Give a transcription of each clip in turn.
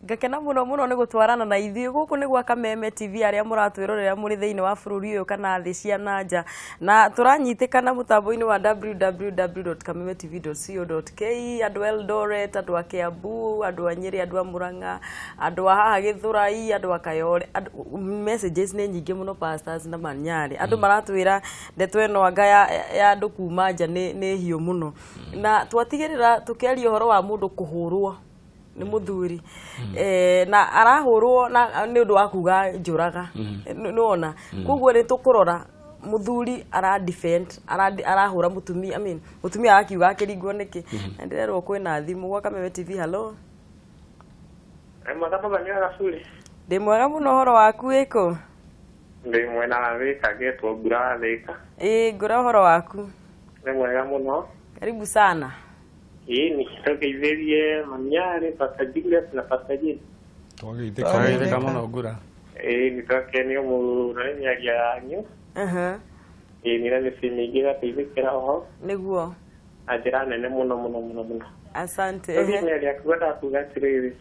Ngakena muno muno ni gutwarana na ithuĩ guku ni gwa Kameme TV aria muratwirorera muri thiini wa bururi uyu kana thi cia nanja na turanyitikana mutambo-ini wa www.kamemetv.co.ke andu Eldoret, andu a Kiambu, andu a Nyeri, andu a Murang'a, andu a haha Githurai, andu a Kayole. Messages ni nyingi muno pastors na Manyari. Andu maratwira ndeto eno anga ya andu kuma nja ni hiu muno. Na twatigirira tukiaria uhoro wa mundu kuhurwo ni muthuri na arahurwo na ni undu wa kuga njuraga nona koguo ni tukurora muthuri ara defend arahura mutumia mutumia akiuga akiringwo niki ndirerwo kwina thimu gwa Kameme TV. Hello, mwega banywa gacuri ndi mwega muno, horo waku wiko? Ndi mwena Thika getwo Ngura Thika. Ngura, horo waku? Ndi mwega muno, karibu sana. Ni tugeithĩrie Manyari, Pastor Julius na Pastor Jane. Twageithĩka mũno Ngura. Ni twakenio mũno nĩ mĩario yanyu. Ni na mĩciĩ mĩingĩ ĩgateithĩkĩra oho. Nĩguo. Na njĩra nene mũno mũno mũno mũno. Asante. Mĩario yaku ndakuga atĩrĩrĩ.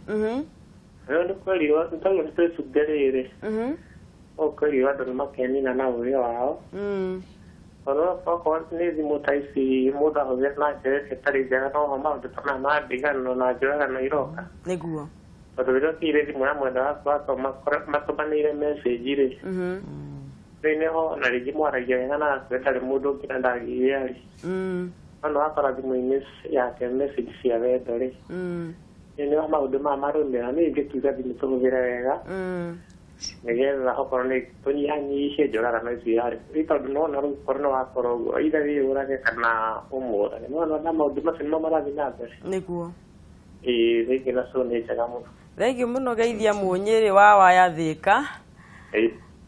Nĩ kwerirwo nĩtagwo nĩtwĩcunge rĩrĩ. Kwerirwo andũ nĩmakenina na ũrĩa wao. Ono kwa ni thimũ ta ici mũndũ ahũthĩra na njĩra ĩtarĩ njega no maũndũ ta maya ma ndigano na njũragano iroka. Nĩguo. Tondũ rĩrĩa ũkĩire thimũ ya mwenda waku matũmanĩire message rĩ, rĩu nĩho na rĩngĩ mwaragia wega na ndarĩ mũndũ ũngĩ na ndagĩire arĩ. No wakora thimũ-inĩ yake message cia wendo rĩ, nĩho maũndũ maya marũmĩrĩra. Niĩ ingĩtuga thimũ tũhũthĩre wega nigetha okorwo nĩ tũnyihanyihie njũragano ici yarĩ, tondũ nona rĩu korwo nĩ wakorwo ũguo either wĩyũrage kana ũmũrage, nona na maũndũ macio nĩmo marathiĩ na mbere. Nĩguo. Rĩngĩ nacio nĩ njega mũno. Thengiũ mũno geithia Mũnyĩrĩ wa waya Thika.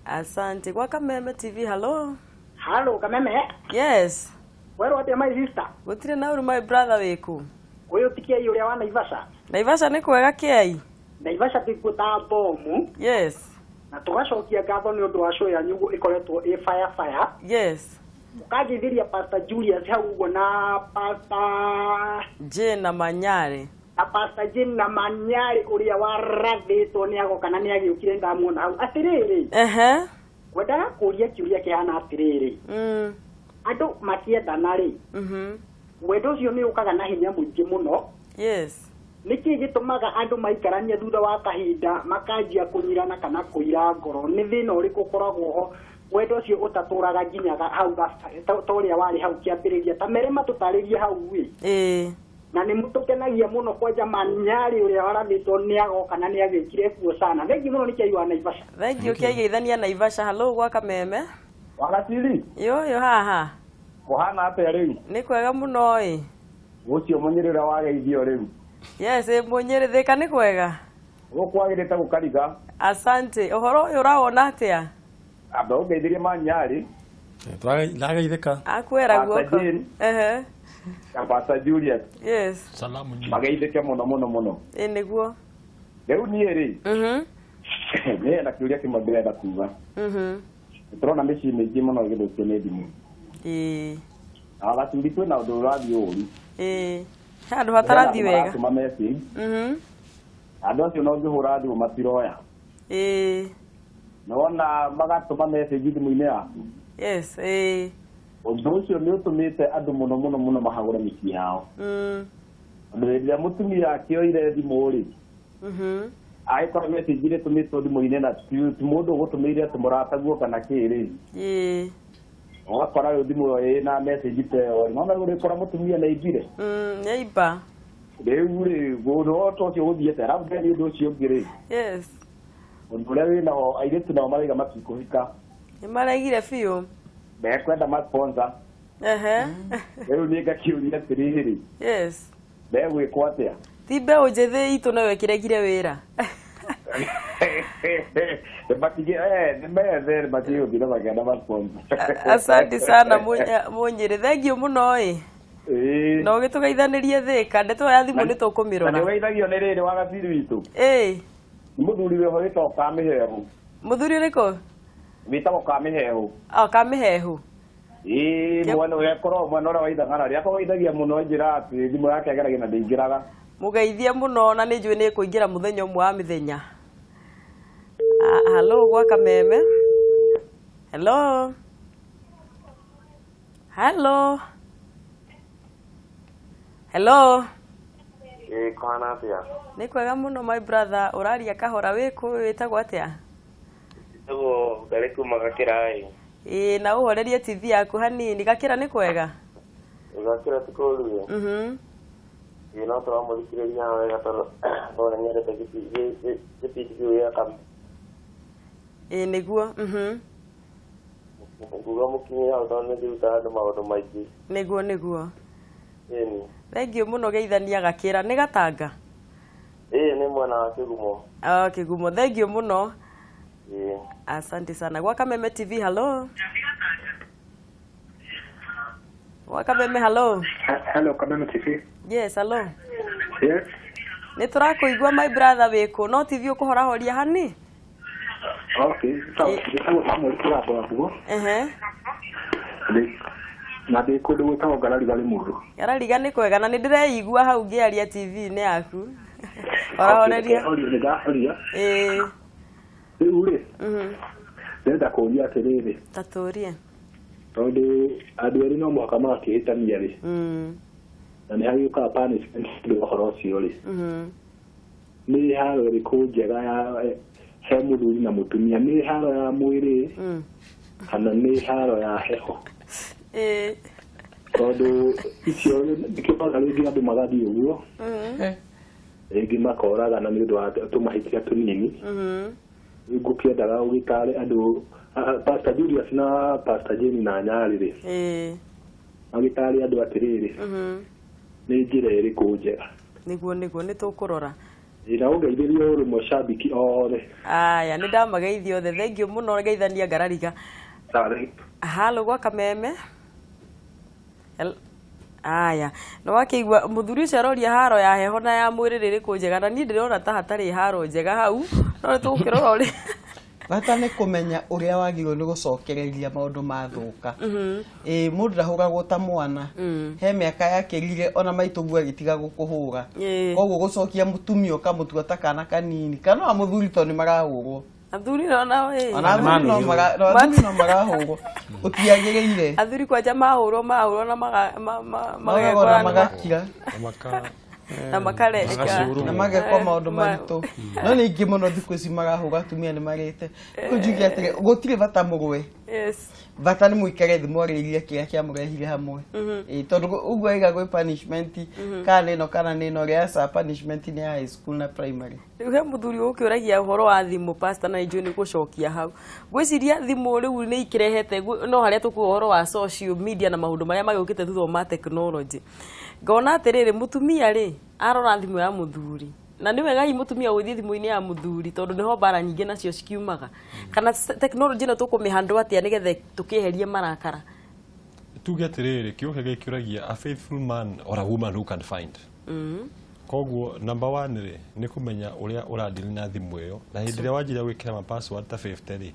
Asante. Gwa Kameme TV. Hello. Hello Kameme. Yes. Where are my sister? Gutire na uru my brother wiku. Uyu tikia yule wa Naivasha. Naivasha ni kwega kiai. Naivasha tikuta bomu. Yes. Na tugacokia ngatho ni undu wa show ya nyugo ikoretwo fire. Yes. Mukagithiria Pastor Julius hau uguo na Pastor Jane na Manyari. Na Pastor Jane na Manyari uria warathitwo ni agoka na ni agiukire ndamuona hau atiriri. Wendaga kuria kiuria kihana atiriri. Andu makiendana ri. Wendo ucio ni ukaga na hinya muingi muno. Yes. Niki gitumaga andu maikarania thutha wa kahinda makanjia kunyirana kana kuira ngoro ni thina uriku koragwo ho wendo ucio utaturaga nginyaga hau toria wari hau kiambiriria ta mere matutaririe hau wi na ni mutukenagia muno kwanja Manyari uria warathitwo ni agoka na ni agikire kuo sana. Thengi muno nikia iwa Naivasha. Thengi ukigeithania Naivasha. Hello gwa Kameme. Wagatiri. Yo haha. Kuhana atia riu? Ni kwega muno ĩ. Ucio Mũnyĩrĩ wageithio riu. Yes, Mũnyĩrĩ Thika ni kwega. Gukwagirite gukariga. Asante. Uhoro uyu urawona atia? Aba ugeithirie Manyari. Twageithĩka. Akwera guoko. Pastor Julius. Yes. Salamu nyingi. Mageithĩke muno. Nĩguo. Riu niĩ ri. Niĩ na kiuria kimwe ndĩrenda kuga. Turona mĩciĩ mĩingĩ mũno ĩgĩthũkio nĩ thimũ. Agaturi kwĩna ũndũ ũrathiĩ ũru. Handũ hatarathi wega. Atũma message. Andũ acio no ngĩhũra thimũ matiroya. Nona magatũma message thimũ-inĩ yaku. Yes. Ũndũ ũcio nĩ ũtũmĩte andũ mũno mahagũre mĩciĩ yao. Ũndũ rĩrĩa mũtumia akĩoire thimũ rĩ, agĩkora message irĩa ĩtũmĩtwo thimũ-inĩ na ti mũndũ ũgũtũmĩire atĩ mũrataguo kana kĩrĩ. Ũgakora rĩu thimũ ĩyo ĩna message ta ĩyo, no ũrĩkora mũtumia nĩaibire. Nĩaiba. Rĩu rĩ ũndũ ũcio ũthiĩte arabu nĩ ũndũ ũcio ũngĩ rĩ. Yes. Ũndũ ũrĩa wĩna airĩtu nao maraiga matikũhika. Nĩmaraigire biũ. Mekwenda ma-sponsor. Rĩu niĩ ngakiũria atĩrĩrĩ. Yes. Megwĩkwo atĩa? Ti mbeũ njĩthĩ itũ nayo ĩkĩregire wĩra. Asante sana Mũnyĩrĩ. Thengiũ mũno ĩ. No gĩtũgeithanĩrie Thika. Ndeto ya thimũ nĩtũkũmĩrora. Na nĩweithagio nĩ rĩrĩ Wagatiri witũ. Nĩ mũthuri wĩho wĩtagwo Kamĩhehu. Mũthuri ũrĩkũ? Wĩtagwo Kamĩhehu. Kamĩhehu. Mwena ũrĩa korwo mwena ũrĩa waithagana rĩrĩa akorwo waithagia mũno njĩra atĩ thimũ yake ageragia na ndĩingĩraga. mugeithie muno na nĩ njũĩ nĩ kũingĩra mũthenya ũmwe wa mĩthenya. Hello gwa Kameme. Hello. Hello. Hello. Kwana atia? Nĩ kwega mũno my brother, ũraria kahora wĩtagwo atĩa? Ego ngari kuma Gakĩra. Na ũhorerie TV yaku hanini. Gakĩra nĩ kwega? Gakĩra ti kũũru. No tũramũthikĩrĩria wega tondũ nĩ nyendete gĩbindi kĩu gĩa Kameme. Nĩguo. Nguga mũkinyie hau tondũ nĩ ndĩrutaga andũ maũndũ maingĩ. Nĩguo. Ĩni. Thengiũ mũno geithania Gakĩra. Nĩ Gatanga? Nĩ mwena wa Kĩgumo. Kĩgumo. Thengiũ mũno. Ĩĩ. Asante sana. Gwa Kameme TV, hello. Gwa Kameme, hello. Hello, Kameme TV. Yes, hello. Yes. Nĩ tũrakũigua my brother wĩkũ, no TV ũkũhorahoria hani? Okay, so ndĩtagwo Samuel Kĩrabo Wabugo. Na ndĩ kũndũ gwĩtagwo Garariga Limuru. Garariga nĩ kwega na nĩ ndĩreigua hau ngĩaria TV-inĩ yaku. Horahoreria. Rĩu rĩ, ndĩrenda kũũria atĩrĩrĩ. Ta tũũrie. Tondũ andũ erĩ no mũhaka magakĩhĩtania rĩ. Na nĩ hagĩũkaga punishment nĩ ũhoro ũcio rĩ. Nĩ haro ĩrĩkũ njega ya he mũthuri na mũtumia, nĩ haro ya mwĩrĩ kana nĩ haro ya heho? Tondũ icio nĩkĩo rĩngĩ andũ magathiĩ ũguo rĩngĩ makoragana nĩ ũndũ wa tũmahĩtia tũnini. Rĩu ngũkĩendaga ũgĩtare andũ Pastor Julius na Pastor Jane na Nyarĩ rĩ, magĩtare andũ atĩrĩrĩ, nĩ njĩra ĩrĩkũ njega? Nĩguo nĩ tũkũrora. Na ũgeithĩrie ũrĩ mũcambiki othe. Aya nĩ ndamageithia othe. Thengiũ mũno geithania Garariga. Halo gwa Kameme. Aya no wakĩigua mũthuri ũcio aroria haro ya heho na ya mwĩrĩ rĩrĩkũ njega, na niĩ ndĩrona ta hatarĩ haro njega hau, no nĩ tũgũkĩrora ũrĩa bata nĩ kũmenya ũrĩa wagĩrĩirwo nĩ gũcokereria maũndũ mathũka. Mũndũ ndahũragwo ta mwana, he mĩaka yakĩrire ona maitũguo agĩtiga gũkũhũra, koguo gũcokia mũtumia ũkamũtua ta kana kanini, kana mũthuri tondũ nĩ marahũrwo. Athuri no no marahũrwo ũtiagĩrĩire. Athuri kwanja mahũrwo na magakira na makareka na magekwa maũndũ maritũ. No ningĩ mũno thikũ ici marahũra atumia nĩ marĩte. Kũnjugia atĩrĩ gũtirĩ bata mũgwe. Bata nĩ mũikare thĩ mwarĩrĩrie kĩrĩa kĩamũrehire hamwe. Tondũ ũguo aiga gwĩ punishment kana ĩno kana nĩno rĩa punishment nĩ ya high school na primary. Rĩu he mũthuri ũkĩũragia ũhoro wa thimũ pastor na njũĩ nĩ gũcokia hau. Gwĩciria thimũ rĩu nĩ ikĩrehete no harĩa tũkuga ũhoro wa social media na maũndũ marĩa magĩũkĩte thutha wa technology. Ngona atĩrĩrĩ mũtumia rĩ arora thimũ ya mũthuri na nĩ wega mũtumia gũthiĩ thimũ-inĩ ya mũthuri tondũ nĩho mbara nyingĩ nacio cikiumaga. Kana technology ĩno tũkũmĩhandwo atĩa nĩgetha tũkĩeherie marakara? Tuge atĩrĩrĩ kĩũria gĩkĩũragia a faithful man or a woman who can find. Koguo number 1 rĩ nĩ kũmenya ũrĩa ũradili na thimũ ĩyo, na hĩndĩ ĩrĩa wanjĩra gwĩkĩra ma password ta 50 rĩ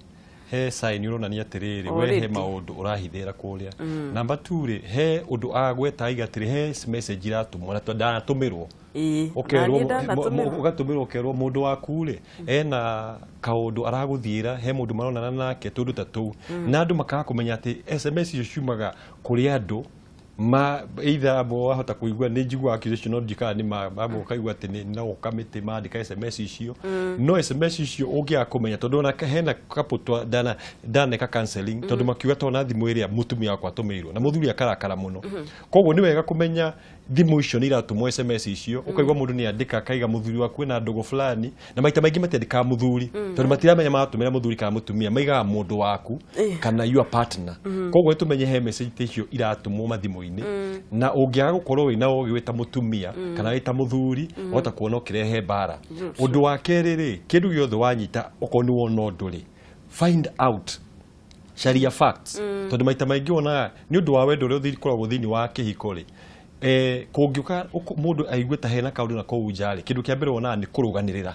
he sign ũronania atĩrĩrĩ we he maũndũ ũrahithĩra kũrĩa. Number 2 rĩ he ũndũ agweta aiga atĩrĩ he message iratũmwo na ndanatũmĩrwo ũgatũmĩrwo ũkerwo mũndũ waku rĩ ena kaũndũ aragũthiĩra he mũndũ maronana nake tũndũ ta tũu, na andũ makaga kũmenya atĩ SMS icio ciumaga kũrĩ andũ either abo wahota kuigua nĩ njigua accusation no ndikana nĩ mabo kaigua atĩ nĩ no kamĩtĩ mandĩka SMS icio. No SMS icio ũngĩaga kũmenya tondũ ona hena kapũtwa ndaneka counseling tondũ makiuga tona thimũ ĩrĩa mũtumia wakwa atũmĩirwo na mũthuri akarakara mũno. Koguo nĩ wega kũmenya thimũ icio nĩ iratũmwo SMS icio, ũkaigua mũndũ nĩ andĩka akaiga mũthuri waku na ndũgũ fulani, na maita maingĩ matiandĩkaga mũthuri tondũ matiramenya matũmĩra mũthuri kana mũtumia, maigaga mũndũ waku kana your partner. Koguo tũmenye he message icio iratũmwo mathimũ-inĩ, na ũngĩaga gũkorwo wĩna ũgĩ wĩta mũtumia kana wĩta mũthuri ũhota kuona ũkĩrehe mbara. Ũndũ wa kerĩ rĩ kĩndũ gĩothe wanyita okorwo nĩ wona ũndũ rĩ find out sharia facts, tondũ maita maingĩ wonaga nĩ ũndũ wa wendo ũrĩa ũkoragwo thĩinĩ wa kĩhiko rĩ kũngĩũka mũndũ aigue ta hena kaũndũ na kũu nja rĩ kĩndũ kĩa mbere wonaga nĩ kũrũganĩrĩra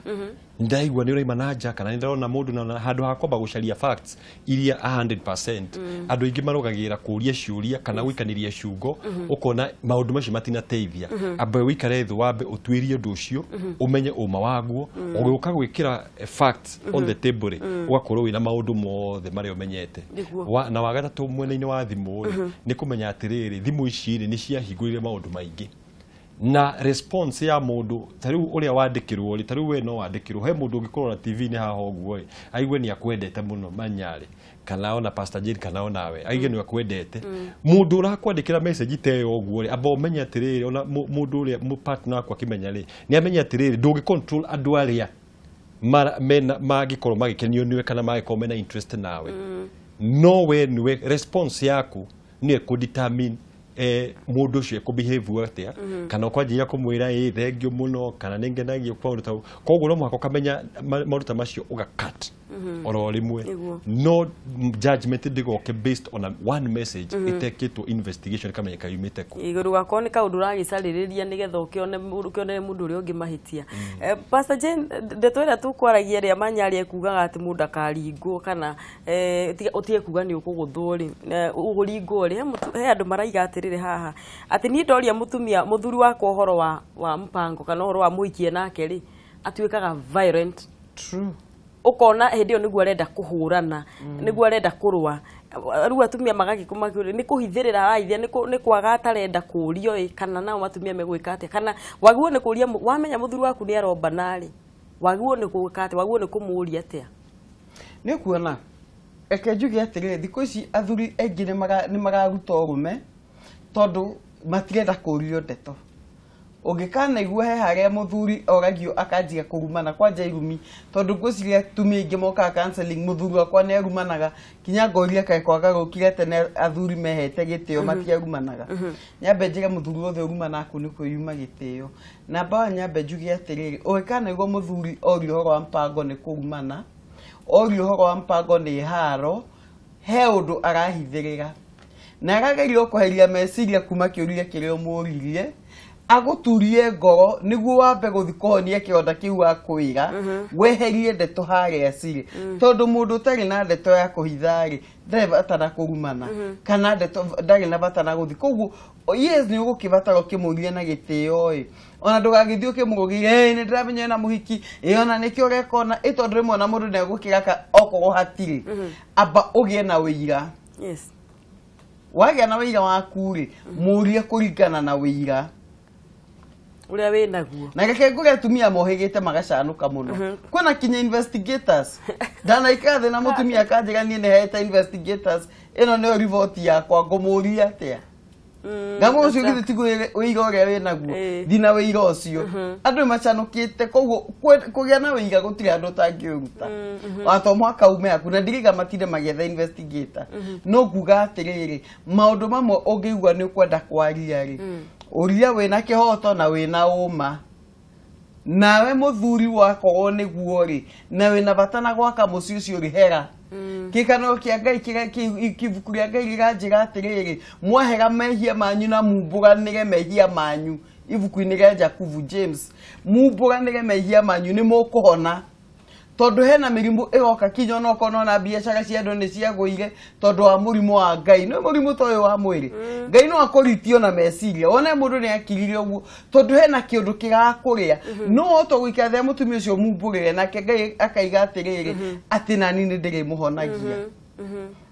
ndaigua ni uraima na nja kana ndirona mundu na handu hakomba gucaria facts iria 100% andu ingi marogagira kuria ciuria kana gwikaniria ciugo ukona maundu macio matinateithia ambe wikare thu wambe utwirie undu ucio umenye uma waguo ugiuka gwikira facts on the table ugakorwo wina maundu mothe mari umenyete na wagatatu mwena-ini wa thimu ni kumenya atiriri thimu ici ni ciahingurire maundu maingi na response ya mundu tariu uria wandikirwo ri tariu we no wandikirwo he mundu ungikorwo na TV ni haha oguo aigwe ni akwendete muno Manyari kana ona Pastor Jane kana ona we aigwe ni akwendete mundu urakwandikira message te oguo ri aba umenya atiriri ona mundu uria mu partner kwa kimenya ri ni amenya atiriri ndungi control andu aria magikorwo magikenio niwe kana magikorwo mena interest nawe no we niwe response yaku ni ku determine mundu cio ku behave atia kana kwanjia kumwira thengio muno kana ningenagio kwa undu tau koguo no mwako kamenya maruta macio ugakat oro rimwe no judgment ndigoke based on one message itekitwo investigation kamenya kayumite ku iguru gako ni kaundu ragicariria nigetha ukione mundu uri ungi mahitia Pastor Jane ndetwira tu kwaragia ria Manyari ekugaga ati mundu akaringwo kana utie kuga ni ukuguthuri uguringwo ri he andu maraiga atirire haha ati ni ndoria mutumia muthuri wako horo wa mpango kana horo wa muikie nake ri atuikaga violent true ukona hendio niguo arenda kuhurana niguo arenda kurwa riu atumia magagikumakire ni kuhithirira araithia ni kwaga atarenda kurio kana nao matumia megwika atia kana waguo ni kuria wamenya muthuri waku ni aromba nari waguo ni gwika atia waguo ni kumuria atia ni kuona ekejugi atirire thiko ici athuri aingi ni magaruta urume tondu matirenda kurio ndeto ugikana igua he haria muthuri oragio akanjia kurumana kwanja irumi tondu ngwiciria tumi ingi moka counseling muthuri wakwa ni arumanaga kinya ngoria kae kwaga gukire tene athuri mehete gitio matiarumanaga nyambe njire muthuri wothe urumana aku ni kwiyuma gitio na ba nyambe njugi atiriri ugikana igua muthuri ori horo wa mpango ni kurumana ori horo wa mpango ni haro he undu arahithirira na agagerio kuheria meciria kuma kiuria kirio muririe aguturie ngoro niguo wambe guthikohonia kionda kiu akwira weherie ndeto haria ciri tondu mundu utari na ndeto ya kuhithari ndeva atana kurumana kana ndeto ndari na batana guthi koguo yes ni ugukibatara kimuria na gitio ona ndugagithio kimugugire ni ndiramenya na muhiki ona nikio rekona itondu rimwe na mundu negukiraka okoro hatiri aba ugie na wira yes wagia na wira waku ri muria kuringana na wira uria we naguo na gake ngure tumia mohigite magacanuka muno kwena kinya investigators dana ikathe na mutumia kanjira ni heta investigators ino ne report yakwa ngumuria atia ngamo ucio githe tigwire uiga uria we naguo thina uiga ucio andu macanukite koguo kugia na uiga gutiri andu tangiuruta wato mwaka ume aku na ndiriga matinde magetha investigator no kuga atiriri maundu mamwe ungiigua ni kwenda kwaria ri uria wina kihoto na wina uma nawe muthuri wako niguo ri na wina batana gwaka muci ucio ri hera kikano kia Ngai kivuku ria Ngai riganjira atiriri mwahera mehia manyu na mumbuganire mehia manyu ivuku-ini ria Jakubu James mumbuganire mehia manyu ni mukuhona tondu hena mirimu igoka kinyo no kono na biashara cia andu ni cia guire tondu wa murimu wa Ngai no murimu toyo wa mwiri Ngai no akoritio na meciria one mundu ni akirire uguo tondu hena kiundu kirakuria no to gwikathe mutumia ucio mumbugire nake Ngai akaiga atiriri ati nani ni ndiri muhonagia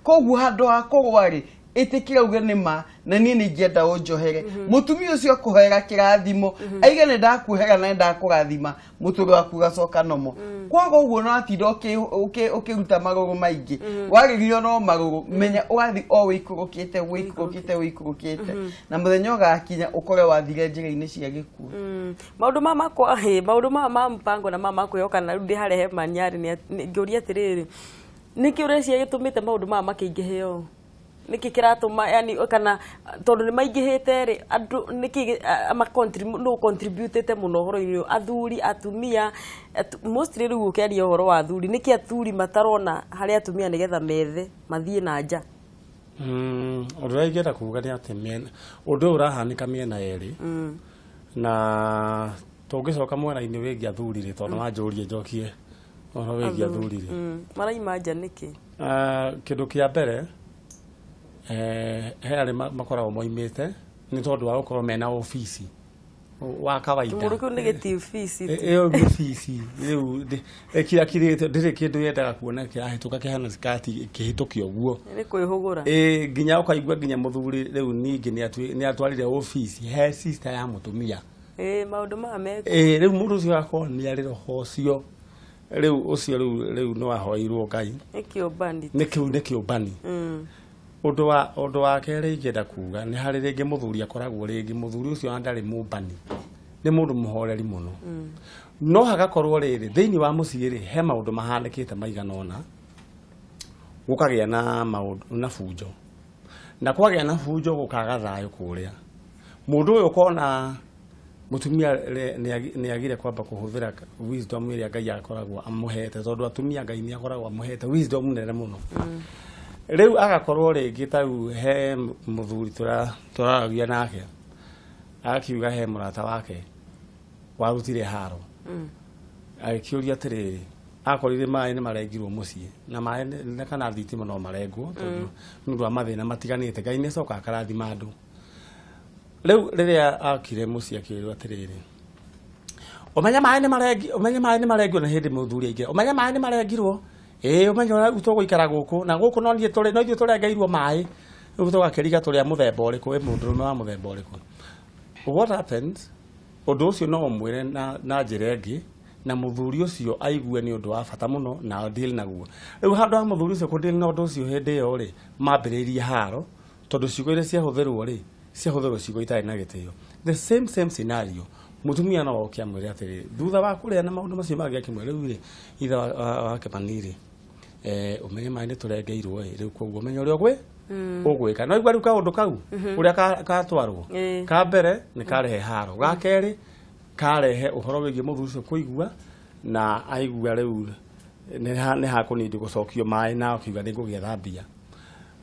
koguo handu ha kugwari itikira uge nima na nie ni ngenda unjohere mutumia ucio akuhera kirathimo aige ni ndakuhera na ndakurathima muturi waku gacoka nomo kwaga uguo no atindo ukiruta maguru maingi waririo no maguru menya ugathi o wikurukite na muthenya ugakinya ukore wathire njira-ini cia gikuo maundu ma mpango na mama kuyoka na ndi harehe Manyari ni ngiuria atiriri niki urecia gitumite maundu ma makingiheo niki kiratuma yani kana tondu ni maingihite ri andu niki no contributete muno horo-ini athuri atumia mostly riu ukiaria horo wa athuri niki athuri matarona hari atumia nigetha methe mathie na nja uraigira kuga ni ati men undu urahanika miena eri na Tũngĩcoka mwena-inĩ wĩgiĩ athuri rĩ tondũ wanjũrie njokie ũhoro wĩgiĩ athuri rĩ. Maraima nja nĩkĩ? Kĩndũ kĩa mbere he arĩa makoragwo moimĩte nĩ tondũ wa gũkorwo mena obici wa kawaida. Mũrũkũ nĩ gĩti obici. Ĩyo obici rĩu kĩrĩa kĩrĩte ndĩrĩ kĩndũ yendaga kuona kĩahĩtũka kĩhana skati kĩhĩtũkio ũguo. Nĩ kwĩhũgũra. Nginya ũkaigua nginya mũthuri rĩu ningĩ nĩ atwarire obici he sister ya mũtumia. Maũndũ maya meko. Rĩu mũndũ ũcio agakorwo nĩ arĩ roho ũcio rĩu ũcio rĩu no ahoirwo Ngai. Nĩ kĩũmbani. Nĩ kĩũmbani. Ũndũ wa kerĩ ingĩenda kuga nĩ harĩ rĩngĩ mũthuri akoragwo rĩngĩ mũthuri ũcio ndarĩ mũmbani nĩ mũndũ mũhoreri mũno no hagakorwo rĩrĩ thĩinĩ wa mũciĩ rĩ he maũndũ mahanĩkĩte maigana ũna gũkagĩa na maũndũ na bunjo na kwagĩa na bunjo gũkaga thayũ kũrĩa mũndũ ũyũ kona mutumia nĩ agire kwamba kũhũthĩra wisdom ĩrĩa Ngai akoragwo amũhete tondũ atumia Ngai nĩ akoragwo amũhete wisdom nene mũno. Rĩu agakorwo rĩngĩ tau he mũthuri tũraragia nake akiuga he mũrata wake warutire haro agĩkĩũria atĩrĩrĩ akorire maĩ nĩ marengirwo mũciĩ na maĩ kana thitima no marengwo tondũ nĩ ũndũ wa mathĩna matiganĩte Ngai nĩ acoka akarathima andũ. Rĩu rĩrĩa akire mũciĩ akĩrwo atĩrĩrĩ ũmenye maĩ nĩ marengirwo na hĩndĩ mũthuri aingĩ ũmenye maĩ nĩ marengirwo ũmenye ũrĩa tũgũikara gũkũ na gũkũ no ithuĩ tũrengeirwo maĩ rĩu tũgakĩriga tũrĩa mũthemba ũrĩkũ mũndũrũme wa mũthemba ũrĩkũ. What happens ũndũ ũcio no ũmwĩre na njĩra ĩngĩ na mũthuri ũcio aigue nĩ ũndũ wa bata mũno na deal naguo. Rĩu handũ ha mũthuri ũcio kũdeal na ũndũ ũcio hĩndĩ ĩyo rĩ mambĩrĩirie haro tondũ ciugo iria ciahũthĩrwo ciugo itarĩ na gĩtĩo. The same scenario mutumia no oke amwĩre atĩrĩ thutha wa kũrĩa na maũndũ macio mangĩ akĩmwĩra rĩu rĩ ithe wake manirĩ umenye maĩ nĩ tũrengeirwo rĩu koguo umenye ũrĩa ũgwĩka no igua rĩu kaũndũ kau ũrĩa katwarwo ka mbere nĩ karehe haro ga kerĩ karehe ũhoro wĩgiĩ mũthuri ũcio kũigua na aigua rĩu nĩ hakũnindi gũcokio maĩ na akiuga nĩ ngũgĩetha mbia.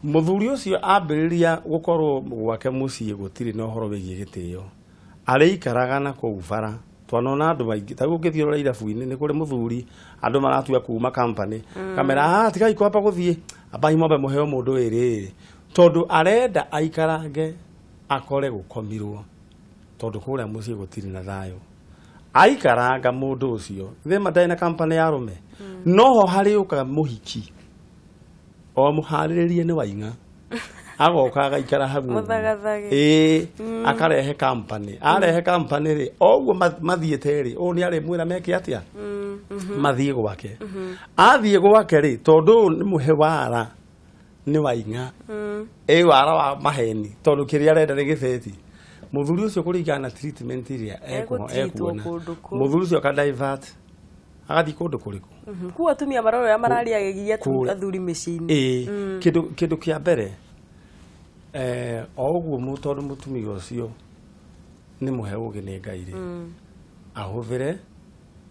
Mũthuri ũcio ambĩrĩria gũkorwo gwake mũciĩ gũtirĩ na ũhoro wĩgiĩ gĩtĩo arĩikaraga na kũu bara twanona andũ maingĩ ta gũgĩthiũrũra irabu-inĩ nĩ kũrĩ mũthuri andũ maratua kuuma company kamera tigai kwamba gũthiĩ abai mombe mũheo mũndũ ĩrĩ tondũ arenda aikarange akore gũkomirwo tondũ kũrĩa mũciĩ gũtirĩ na thayũ aikaranga mũndũ ũcio thema ndarĩ na company ya arũme noho harĩũka mũhiki o mũharĩrĩrie nĩ waing'a agoka agaikara hagu akarehe company arehe company rĩ oguo mathiĩte rĩ ũũ nĩ arĩmwĩra meke atĩa mathiĩ gwake athiĩ gwake rĩ tondũ nĩ mũhe wara nĩ waing'a wara wa maheni tondũ kĩrĩa arenda nĩ gĩbeti mũthuri ũcio kũringana na treatment iria ekuona mũthuri ũcio akadivert agathiĩ kũndũ kũrĩkũ kuo atumia marorera marariagĩria athuri mĩciĩ-inĩ kĩndũ kĩa mbere o ũguo tondũ mũtumia ũcio nĩ mũhe ũgĩ nĩ Ngai rĩ ahũthĩre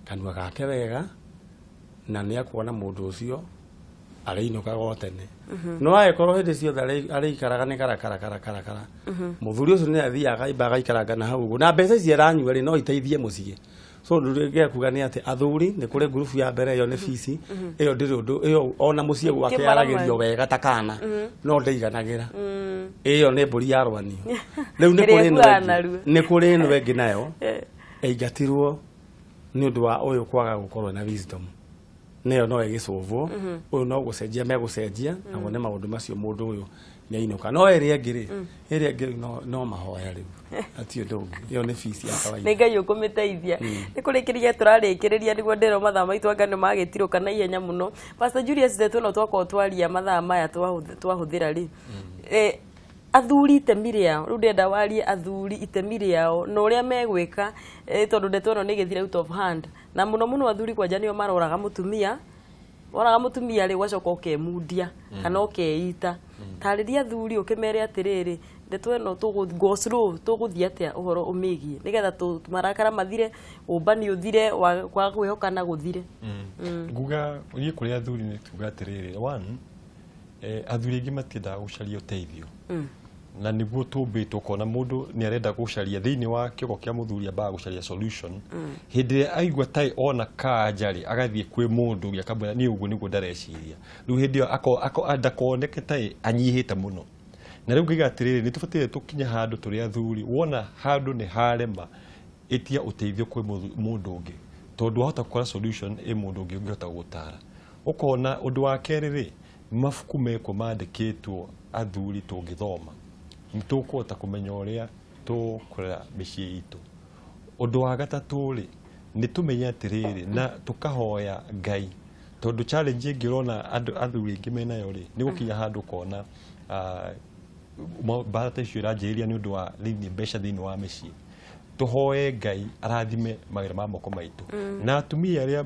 kanua gake wega na nĩ akuona mũndũ ũcio arĩinũkaga tene no agĩkorwo hĩndĩ ciothe arĩikaraga nĩ karakara mũthuri ũcio nĩ athiaga agaikaranga na hau ũguo na mbeca icio aranyua rĩ no iteithie mũciĩ. So ndũrĩgĩa kuga nĩ atĩ athuri nĩ kũrĩ group ya mbere ĩyo nĩ fici ĩyo ndĩrĩ ũndũ ĩyo ona mũciĩ gwake aragĩrio wega ta kana no ndĩiganagĩra ĩyo nĩ mbũri ya rwanio. Rĩu nĩ kũrĩ ĩno ĩngĩ nayo ĩingatirwo nĩ ũndũ wa ũyũ kwaga gũkorwo na wisdom nĩyo no ĩgĩcũvwo ũyũ no gũcenjia megũcenjia na wone maũndũ macio mũndũ ũyũ nĩ ainũka no ĩrĩa ĩngĩ no mahoya rĩu ati ũndũ ĩyo nĩ fici ya kawaida nĩ Ngai ũkũmĩteithia nĩ kũrĩkĩrĩria tũrarĩkĩrĩria nĩguo ndĩro mathaa maitũ anga nĩ magĩtirũka na ihenya mũno. Pastor Julius Zetuno twakorwo twaria mathaa maya twahũthĩra rĩ athuri itemi rĩao rĩu ndenda warie athuri itemi rĩao na ũrĩa megwĩka tondũ ndeto ĩno nĩ ĩgĩthira out of hand na mũno athuri kwanja nĩo maroraga mũtumia rĩ ũgacoka ũkemundia kana ũkeita tarĩria athuri ũkĩmere atĩrĩrĩ ndeto ĩno go slow tũgũthiĩ atĩa ũhoro ũmĩgiĩ nĩgetha marakara mathire ũmbani ũthire kwa gwĩhokana gũthire. Nguga niĩ kũrĩ athuri nĩ tuga atĩrĩrĩ one athuri aingĩ matiendaga gũcaria ũteithio na niguo tumbitwo kona mundu ni arenda gucaria thiini wa kioko kia muthuri amba gucaria solution hindi aigwa tai ona kanjari agathie kwi mundu ya kabona ni uguo niguo ndareciria riu hindi ako adakoneke tai anyihite muno na riu ngiga atiriri ni tubatire tukinya handu turi athuri wona handu ni harema itia uteithio kwi mundu ungi tondu hota gukora solution mundu ungi ungihota gutara ukona undu wa keriri mafuku meko mandikitwo athuri tungithoma nitukuhota kumenya uria tukurera micii itu undu wa gatatu ri ni tumenye atiriri na tukahoya Ngai tondu challenge ngirona athuri ingi menayo ri ni gukinya handu kona barata cio iranjiria ni undu wa thini mbeca thini wa micii tuhoe Ngai arathime magira ma moko maitu na atumia aria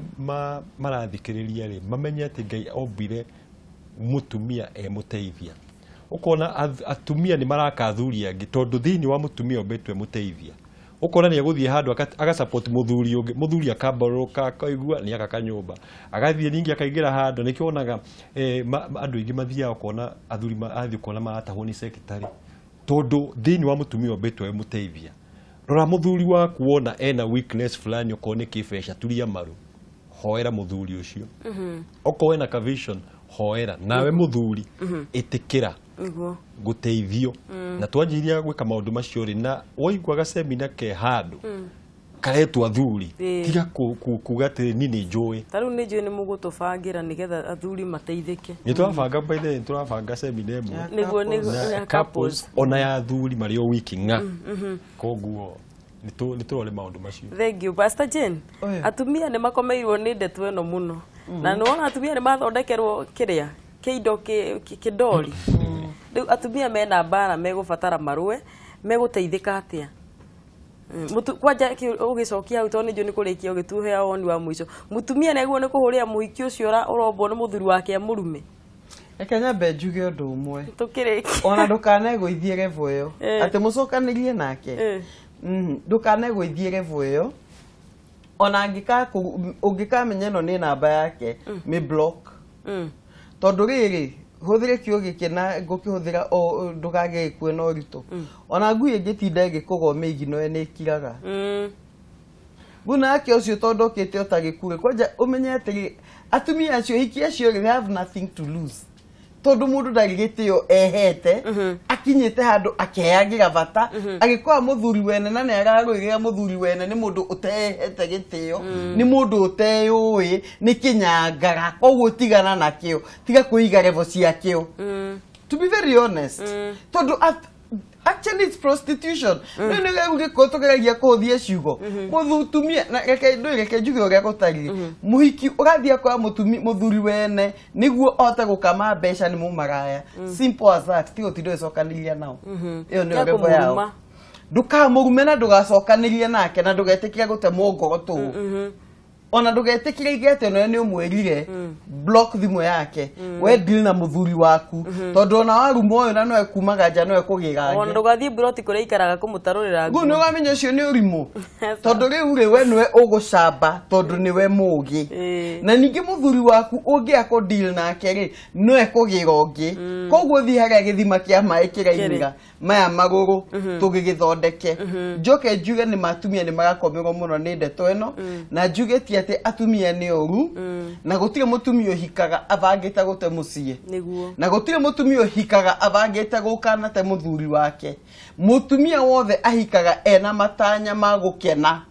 marathikiriria ri mamenye ati Ngai ombire mutumia muteithia ukona atumia ni maraka athuri angi tondu thini wa mutumia ombetwe muteithia ukona ni aguthie handu aga support muthuri ungi muthuri akabaruka akaigua ni akaka nyumba agathie ningi akaigira handu nikionaga andu ingi mathia ukona athuri athi ukona maratahwo ni secretary tondu thini wa mutumia ombetwe muteithia rora muthuri waku wona ena weakness fulani ukone kibesha turia maru hoera muthuri ucio oko ena ka vision hoera nawe muthuri itikira guteithio na twanjiria gwika maundu macio ri na woigwaga seminar ke handu karetwa athuri tiga kuga ati ni njui taru ni njui ni mugutubangira nigetha athuri mateithike ni turabanga baithe ni turabanga seminar emo niguo ni couples ona ya athuri mari o wiki nga koguo ni turole maundu macio. Thank you Pastor Jane. Atumia ni makomeirwo ni ndeto eno muno na nuona atumia ni mathondekerwo kiria kiindo kidori riu atumia mena bara megubatara marue meguteithika atia kwanja ugicokia au toni jo ni kurikia ugituhe oni wa mwico mutumia neguo ni kuhuria muhiki ucio urombo ni muthuri wake murume Ekenya benjuge undu umwe tukiriki ona ndukanegwithie revo iyo ati mucokanirie nake ndukanegwithie revo iyo ona ungikamenya no ni namba yake mi block tondu riri huthire kio gikena ngukihuthira ndugage kwena urito ona ngui ngitinda ngikugoma igino ene ikiraga buna yake ucio tondu kite utagikure kwanja umenye atiri atumia acio hiki acio they have nothing to lose tondu mundu ndarigitio ehete akinyite handu akeyagira bata agikwa muthuri wene na neraruiria muthuri wene ni mundu utehete gitio ni mundu uteyui ni kinyangara koguo tigana nakio tiga kuiga level ciakio to be very honest tondu actually it's prostitution nene gauge kotogeragia kuthia ciugo muthutumia na reke njuge uria gutari muhiki urathia kwa muthuri wene niguo ote gukama mbeca ni mumaraya simple as that tigo tindo icokaniria nao iyo ni revo yao ndukamurume na ndugacokanirie nake na ndugetikira gutemwo ngoro tu ona ndugetikira igete no ni umwerire block thimu yake we deal na muthuri waku tondu ona warumo uyu na no ekumaga nja no ekugigage ona ndugathie broti kuria ikaraga kumutarurira ngu no wamenya ucio ni urimo tondu riu ri we niwe ugucamba tondu niwe mugi na ningi muthuri waku ungiako deal nake ri no ekugira ungi koguo thi haria githima kia mai kirainira maya maguru tugigithondeke njoke njuge ni matumia ni magakomerwo muno ni ndeto eno na njuge ti ati atumia ni oru na gutire mutumia uhikaga abangite gute mucie na gutire mutumia uhikaga abangite gukana te muthuri wake mutumia wothe ahikaga ena matanya ma gukena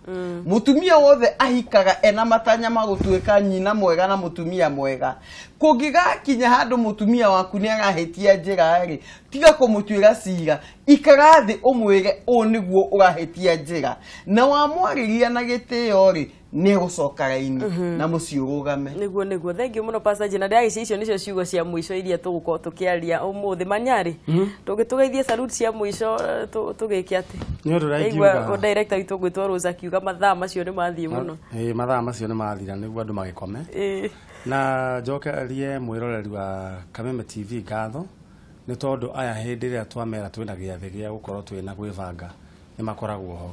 mutumia wothe ahikaga ena matanya ma gutuika nyina mwega na mutumia mwega kungigakinya handu mutumia waku ni arahitia njira ri tiga kumutwira cira ikarathi umwire u niguo urahitia njira na wamwariria na gitio ri ni gucokaraini na muciurugame niguo thank you muno Pastor Jane ndia icio nicio ciugo cia mwico iria tuguko tukiaria umuthi Manyari tugitugeithie salute cia mwico tugiki ati ni undu raigiuga o director witu gwitwa Rosa kiuga mathaa macio ni mathie muno mathaa macio ni mathira niguo andu magikome na njoke arie mwiroreri wa Kameme TV ngatho ni tondu aya hindi ria twamera twina giathi gia gukorwo twina gwibanga ni makoragwo ho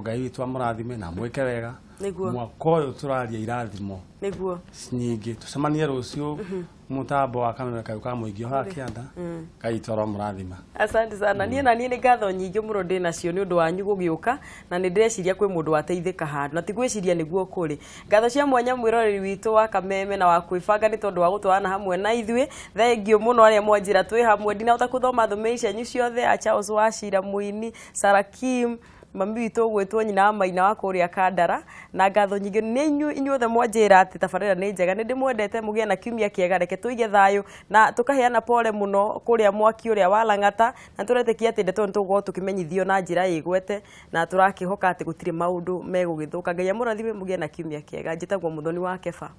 Ngai witu amurathime na mwike wega mwaka ũyũ tũraria irathimo niguo nyingĩ tucemanie rũciũ mutambo wa kameme kayo ka mũingĩ ha kĩanda kaitoro mũrathima. Asante sana. Niĩ na niĩ nĩ ngatho nyingĩ mũno ndĩ nacio nĩ ũndũ wanyu gũgĩũka na nĩ ndĩreciria kwĩ mũndũ wateithĩka handũ na tigwĩciria nĩguo kũrĩ. Ngatho cia mwanya mwĩroreri witũ wa Kameme na wa kwĩbanga nĩ tondũ wa gũtwarana hamwe na ithuĩ. Thengiũ mũno arĩa mwanjĩra twĩ hamwe ndinahota gũthoma thomei cianyu ciothe a Charles Wachira Mũini, Sarakim, mami witũ gwĩtwo nyina wa Maina wa kũrĩa Kandara na ngatho nyingĩ nĩ inyuothe mwanjĩra atĩ tabarĩra nĩ njega nĩ ndĩmwendete mũgĩe na kiumia kĩega reke tũige thayũ na tũkaheana pole mũno kũrĩa mwaki ũrĩa wa Lang'ata na tũretĩkia atĩ ndeto nĩ tũgũkorwo tũkĩmenyithio na njĩra ĩgwete na tũrakĩhoka atĩ gũtirĩ maũndũ megũgĩthũka. Ngai amũrathime mũgĩe na kiumia kĩega. Njĩtagwo Mũthoni wa Keba.